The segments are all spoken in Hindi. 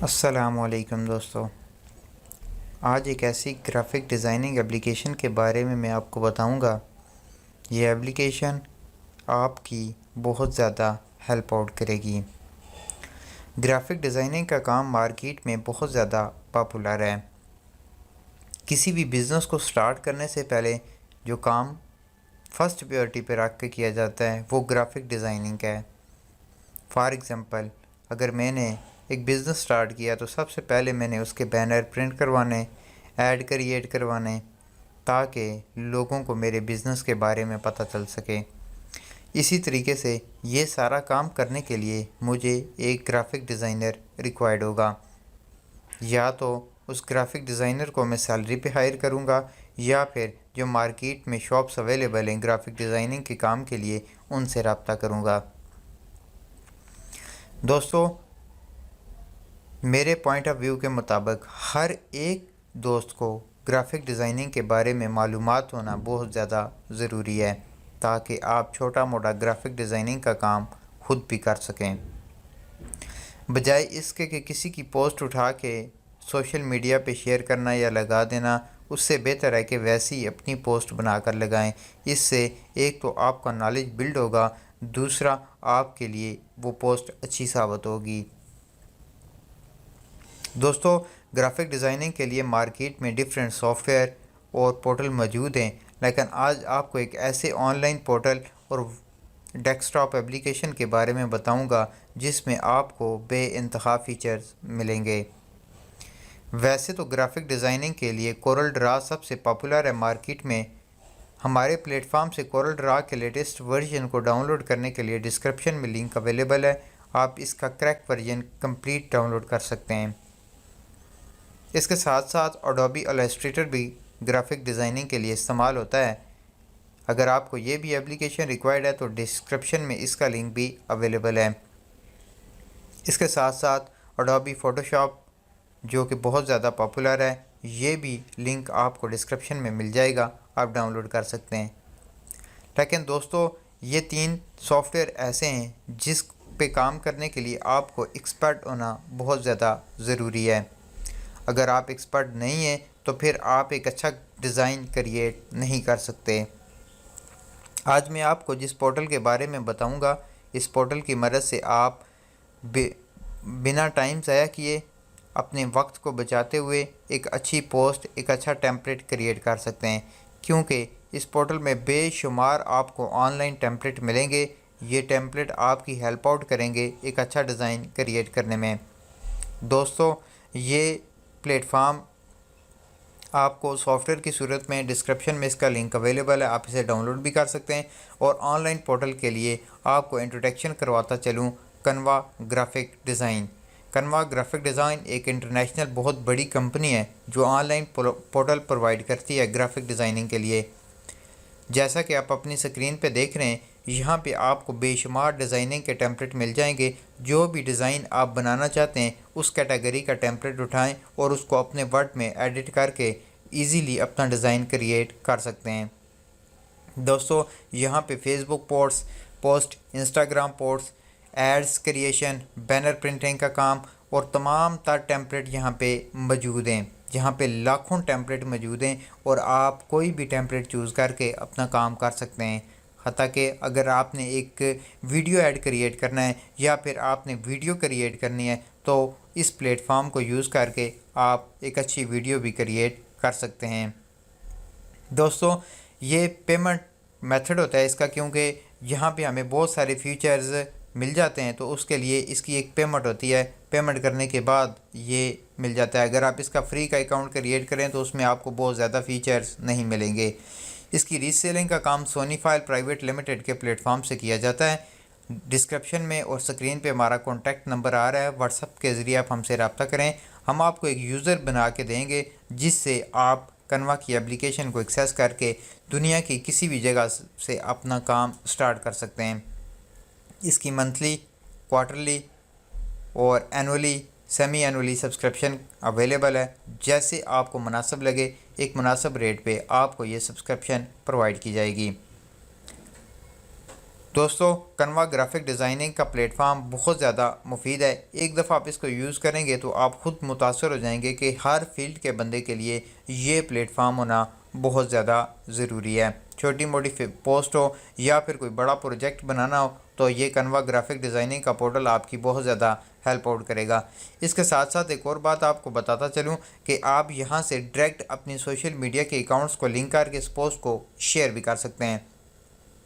अस्सलामुअलैकुम दोस्तों। आज एक ऐसी ग्राफिक डिज़ाइनिंग एप्लीकेशन के बारे में मैं आपको बताऊंगा। ये एप्लीकेशन आपकी बहुत ज़्यादा हेल्प आउट करेगी। ग्राफिक डिज़ाइनिंग का काम मार्केट में बहुत ज़्यादा पॉपुलर है। किसी भी बिज़नेस को स्टार्ट करने से पहले जो काम फर्स्ट प्रायोरिटी पे रख के किया जाता है वो ग्राफिक डिज़ाइनिंग का है। फॉर एग्ज़ाम्पल, अगर मैंने एक बिज़नेस स्टार्ट किया तो सबसे पहले मैंने उसके बैनर प्रिंट करवाने, ऐड क्रिएट करवाने, ताकि लोगों को मेरे बिज़नेस के बारे में पता चल सके। इसी तरीके से ये सारा काम करने के लिए मुझे एक ग्राफिक डिज़ाइनर रिक्वायर्ड होगा। या तो उस ग्राफिक डिज़ाइनर को मैं सैलरी पे हायर करूँगा या फिर जो मार्केट में शॉप्स अवेलेबल हैं ग्राफिक डिज़ाइनिंग के काम के लिए, उनसे रब्ता करूँगा। दोस्तों, मेरे पॉइंट ऑफ व्यू के मुताबिक हर एक दोस्त को ग्राफिक डिज़ाइनिंग के बारे में मालूमात होना बहुत ज़्यादा ज़रूरी है, ताकि आप छोटा मोटा ग्राफिक डिज़ाइनिंग का काम खुद भी कर सकें। बजाय इसके कि किसी की पोस्ट उठा के सोशल मीडिया पे शेयर करना या लगा देना, उससे बेहतर है कि वैसे ही अपनी पोस्ट बनाकर लगाएं। इससे एक तो आपका नॉलेज बिल्ड होगा, दूसरा आपके लिए वो पोस्ट अच्छी साबित होगी। दोस्तों, ग्राफिक डिज़ाइनिंग के लिए मार्केट में डिफरेंट सॉफ्टवेयर और पोर्टल मौजूद हैं, लेकिन आज आपको एक ऐसे ऑनलाइन पोर्टल और डेस्कटॉप एप्लीकेशन के बारे में बताऊंगा जिसमें आपको बेइंतहा फ़ीचर्स मिलेंगे। वैसे तो ग्राफिक डिज़ाइनिंग के लिए कोरल ड्रा सबसे पॉपुलर है मार्केट में। हमारे प्लेटफॉर्म से कोरल ड्रा के लेटेस्ट वर्जन को डाउनलोड करने के लिए डिस्क्रिप्शन में लिंक अवेलेबल है। आप इसका क्रैक वर्जन कंप्लीट डाउनलोड कर सकते हैं। इसके साथ साथ एडोबी इलस्ट्रेटर भी ग्राफिक डिज़ाइनिंग के लिए इस्तेमाल होता है। अगर आपको ये भी एप्लीकेशन रिक्वायर्ड है तो डिस्क्रिप्शन में इसका लिंक भी अवेलेबल है। इसके साथ साथ एडोबी फ़ोटोशॉप जो कि बहुत ज़्यादा पॉपुलर है, ये भी लिंक आपको डिस्क्रिप्शन में मिल जाएगा, आप डाउनलोड कर सकते हैं। लेकिन दोस्तों, ये 3 सॉफ्टवेयर ऐसे हैं जिस पे काम करने के लिए आपको एक्सपर्ट होना बहुत ज़्यादा ज़रूरी है। अगर आप एक्सपर्ट नहीं हैं तो फिर आप एक अच्छा डिज़ाइन क्रिएट नहीं कर सकते। आज मैं आपको जिस पोर्टल के बारे में बताऊंगा, इस पोर्टल की मदद से आप बिना टाइम ज़ाया किए, अपने वक्त को बचाते हुए एक अच्छी पोस्ट, एक अच्छा टेम्पलेट क्रिएट कर सकते हैं। क्योंकि इस पोर्टल में बेशुमार आपको ऑनलाइन टेम्पलेट मिलेंगे। ये टेम्पलेट आपकी हेल्प आउट करेंगे एक अच्छा डिज़ाइन क्रिएट करने में। दोस्तों, ये प्लेटफॉर्म आपको सॉफ्टवेयर की सूरत में डिस्क्रिप्शन में इसका लिंक अवेलेबल है, आप इसे डाउनलोड भी कर सकते हैं। और ऑनलाइन पोर्टल के लिए आपको इंट्रोडक्शन करवाता चलूँ, कनवा ग्राफिक डिज़ाइन। कनवा ग्राफिक डिज़ाइन एक इंटरनेशनल बहुत बड़ी कंपनी है जो ऑनलाइन पोर्टल प्रोवाइड करती है ग्राफिक डिज़ाइनिंग के लिए। जैसा कि आप अपनी स्क्रीन पे देख रहे हैं, यहाँ पे आपको बेशुमार डिज़ाइनिंग के टेम्पलेट मिल जाएंगे। जो भी डिज़ाइन आप बनाना चाहते हैं उस कैटेगरी का टेम्पलेट उठाएं और उसको अपने वर्ड में एडिट करके इजीली अपना डिज़ाइन क्रिएट कर सकते हैं। दोस्तों, यहाँ पे Facebook post, Instagram post, ads creation, banner printing का काम और तमाम तर टेम्पलेट यहाँ पे मौजूद हैं। जहाँ पे लाखों टेम्पलेट मौजूद हैं और आप कोई भी टेम्पलेट चूज़ करके अपना काम कर सकते हैं। हत्ता कि अगर आपने एक वीडियो ऐड क्रिएट करना है या फिर आपने वीडियो क्रिएट करनी है तो इस प्लेटफॉर्म को यूज़ करके आप एक अच्छी वीडियो भी क्रिएट कर सकते हैं। दोस्तों, ये पेमेंट मेथड होता है इसका, क्योंकि यहाँ पे हमें बहुत सारे फीचर्स मिल जाते हैं तो उसके लिए इसकी एक पेमेंट होती है। पेमेंट करने के बाद ये मिल जाता है। अगर आप इसका फ्री का अकाउंट क्रिएट करें तो उसमें आपको बहुत ज़्यादा फीचर्स नहीं मिलेंगे। इसकी रीसेलिंग का काम सोनीफाइल प्राइवेट लिमिटेड के प्लेटफॉर्म से किया जाता है। डिस्क्रिप्शन में और स्क्रीन पे हमारा कॉन्टैक्ट नंबर आ रहा है, व्हाट्सएप के ज़रिए आप हमसे रब्ता करें। हम आपको एक यूज़र बना के देंगे जिससे आप कनवा की एप्लीकेशन को एक्सेस करके दुनिया की किसी भी जगह से अपना काम स्टार्ट कर सकते हैं। इसकी मंथली, क्वार्टरली और annually, semi annually subscription available है। जैसे आपको मुनासिब लगे, एक मुनासिब रेट पे आपको ये सब्सक्रिप्शन प्रोवाइड की जाएगी। दोस्तों कनवा ग्राफिक डिज़ाइनिंग का प्लेटफॉर्म बहुत ज़्यादा मुफीद है। एक दफ़ा आप इसको यूज़ करेंगे तो आप ख़ुद मुतासर हो जाएंगे कि हर फील्ड के बंदे के लिए ये प्लेटफॉर्म होना बहुत ज़्यादा ज़रूरी है। छोटी मोटी पोस्ट हो या फिर कोई बड़ा प्रोजेक्ट बनाना हो तो ये कनवा ग्राफिक डिज़ाइनिंग का पोर्टल आपकी बहुत ज़्यादा हेल्प आउट करेगा। इसके साथ साथ एक और बात आपको बताता चलूँ कि आप यहाँ से डायरेक्ट अपनी सोशल मीडिया के अकाउंट्स को लिंक करके इस पोस्ट को शेयर भी कर सकते हैं।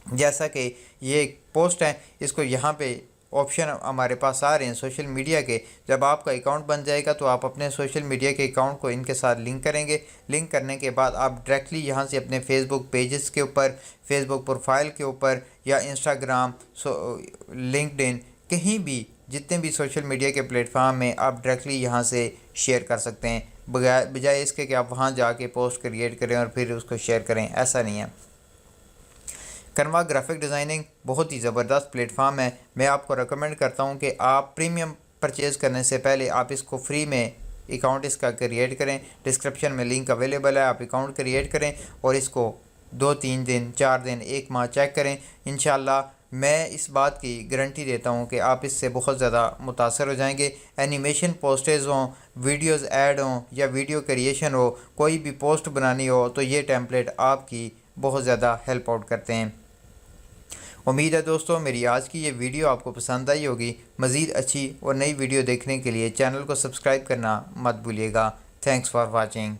जैसा कि ये एक पोस्ट है, इसको यहाँ पे ऑप्शन हमारे पास आ रहे हैं सोशल मीडिया के। जब आपका अकाउंट बन जाएगा तो आप अपने सोशल मीडिया के अकाउंट को इनके साथ लिंक करेंगे। लिंक करने के बाद आप डायरेक्टली यहाँ से अपने फेसबुक पेजेस के ऊपर, फेसबुक प्रोफाइल के ऊपर या इंस्टाग्राम, लिंक्डइन, कहीं भी जितने भी सोशल मीडिया के प्लेटफॉर्म में आप डायरेक्टली यहाँ से शेयर कर सकते हैं, बजाय इसके कि आप वहाँ जाके पोस्ट क्रिएट करें और फिर उसको शेयर करें। ऐसा नहीं है। कनवा ग्राफिक डिज़ाइनिंग बहुत ही ज़बरदस्त प्लेटफॉर्म है। मैं आपको रेकमेंड करता हूँ कि आप प्रीमियम परचेज़ करने से पहले आप इसको फ्री में अकाउंट इसका क्रिएट करें। डिस्क्रिप्शन में लिंक अवेलेबल है, आप अकाउंट क्रिएट करें और इसको 2-3 दिन, 4 दिन, 1 माह चेक करें। इंशाल्लाह मैं इस बात की गारंटी देता हूँ कि आप इससे बहुत ज़्यादा मुतासर हो जाएंगे। एनिमेशन पोस्टेज हों, वीडियोज़ ऐड हों या वीडियो क्रिएशन हो, कोई भी पोस्ट बनानी हो तो ये टेम्पलेट आपकी बहुत ज़्यादा हेल्प आउट करते हैं। उम्मीद है दोस्तों मेरी आज की ये वीडियो आपको पसंद आई होगी। मज़ीद अच्छी और नई वीडियो देखने के लिए चैनल को सब्सक्राइब करना मत भूलिएगा। Thanks for watching.